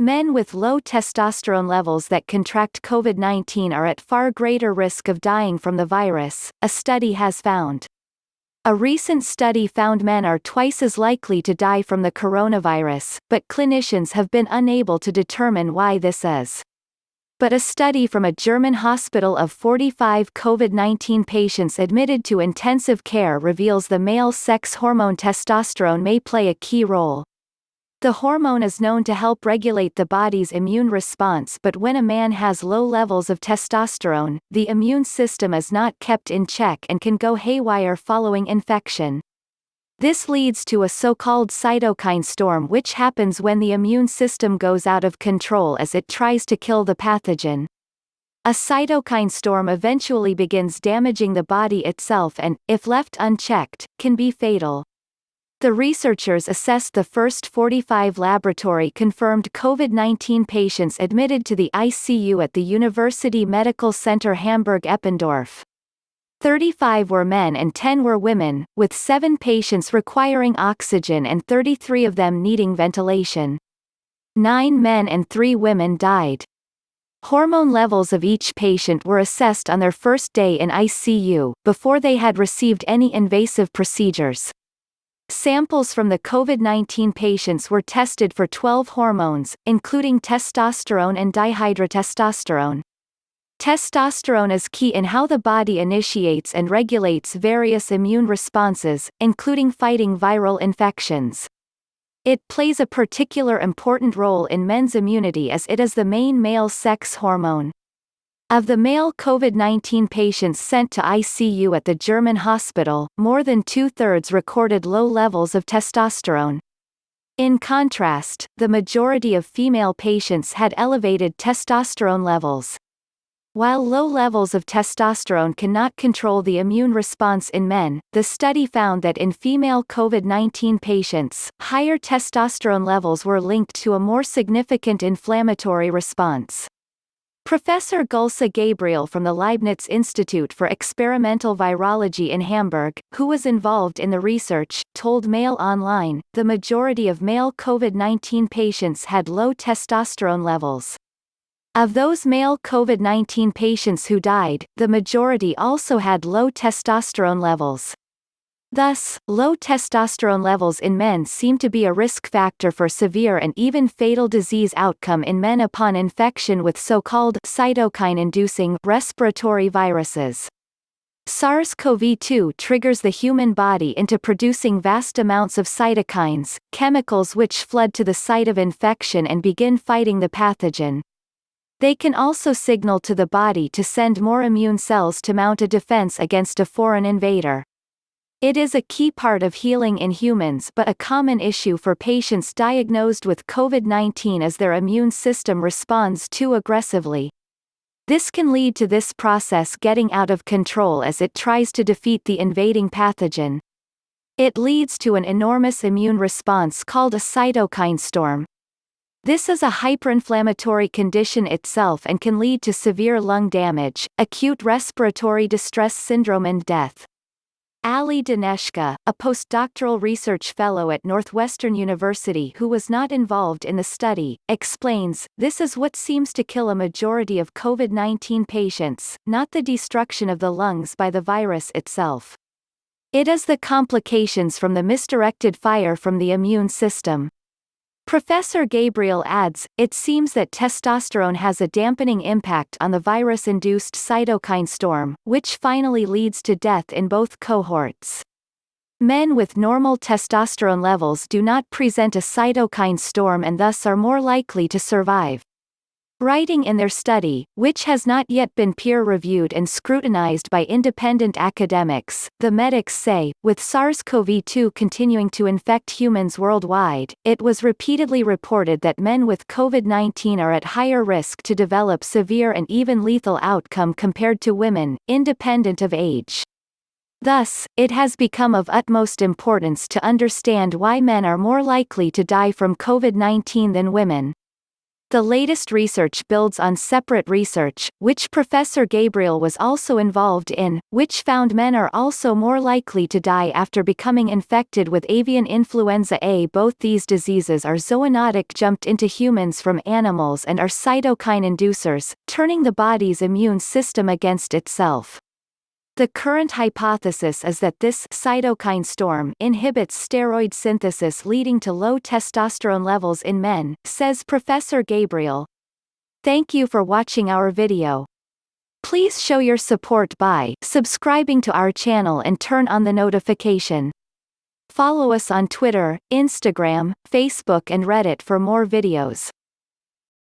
Men with low testosterone levels that contract COVID-19 are at far greater risk of dying from the virus, a study has found. A recent study found men are twice as likely to die from the coronavirus, but clinicians have been unable to determine why this is. But a study from a German hospital of 45 COVID-19 patients admitted to intensive care reveals the male sex hormone testosterone may play a key role. The hormone is known to help regulate the body's immune response, but when a man has low levels of testosterone, the immune system is not kept in check and can go haywire following infection. This leads to a so-called cytokine storm, which happens when the immune system goes out of control as it tries to kill the pathogen. A cytokine storm eventually begins damaging the body itself and, if left unchecked, can be fatal. The researchers assessed the first 45 laboratory-confirmed COVID-19 patients admitted to the ICU at the University Medical Center Hamburg-Eppendorf. 35 were men and 10 were women, with 7 patients requiring oxygen and 33 of them needing ventilation. 9 men and 3 women died. Hormone levels of each patient were assessed on their first day in ICU, before they had received any invasive procedures. Samples from the COVID-19 patients were tested for 12 hormones, including testosterone and dihydrotestosterone. Testosterone is key in how the body initiates and regulates various immune responses, including fighting viral infections. It plays a particular important role in men's immunity as it is the main male sex hormone. Of the male COVID-19 patients sent to ICU at the German hospital, more than 2/3 recorded low levels of testosterone. In contrast, the majority of female patients had elevated testosterone levels. While low levels of testosterone cannot control the immune response in men, the study found that in female COVID-19 patients, higher testosterone levels were linked to a more significant inflammatory response. Professor Gülse Gabriel from the Leibniz Institute for Experimental Virology in Hamburg, who was involved in the research, told Mail Online, the majority of male COVID-19 patients had low testosterone levels. Of those male COVID-19 patients who died, the majority also had low testosterone levels. Thus, low testosterone levels in men seem to be a risk factor for severe and even fatal disease outcome in men upon infection with so-called cytokine-inducing respiratory viruses. SARS-CoV-2 triggers the human body into producing vast amounts of cytokines, chemicals which flood to the site of infection and begin fighting the pathogen. They can also signal to the body to send more immune cells to mount a defense against a foreign invader. It is a key part of healing in humans but a common issue for patients diagnosed with COVID-19 as their immune system responds too aggressively. This can lead to this process getting out of control as it tries to defeat the invading pathogen. It leads to an enormous immune response called a cytokine storm. This is a hyperinflammatory condition itself and can lead to severe lung damage, acute respiratory distress syndrome and death. Ali Daneshka, a postdoctoral research fellow at Northwestern University who was not involved in the study, explains, "This is what seems to kill a majority of COVID-19 patients, not the destruction of the lungs by the virus itself. It is the complications from the misdirected fire from the immune system." Professor Gabriel adds, "It seems that testosterone has a dampening impact on the virus-induced cytokine storm, which finally leads to death in both cohorts. Men with normal testosterone levels do not present a cytokine storm and thus are more likely to survive." Writing in their study, which has not yet been peer-reviewed and scrutinized by independent academics, the medics say, with SARS-CoV-2 continuing to infect humans worldwide, it was repeatedly reported that men with COVID-19 are at higher risk to develop severe and even lethal outcome compared to women, independent of age. Thus, it has become of utmost importance to understand why men are more likely to die from COVID-19 than women. The latest research builds on separate research, which Professor Gabriel was also involved in, which found men are also more likely to die after becoming infected with avian influenza A. Both these diseases are zoonotic, jumped into humans from animals, and are cytokine inducers, turning the body's immune system against itself. The current hypothesis is that this cytokine storm inhibits steroid synthesis, leading to low testosterone levels in men, says Professor Gabriel. Thank you for watching our video. Please show your support by subscribing to our channel and turn on the notification. Follow us on Twitter, Instagram, Facebook and Reddit for more videos.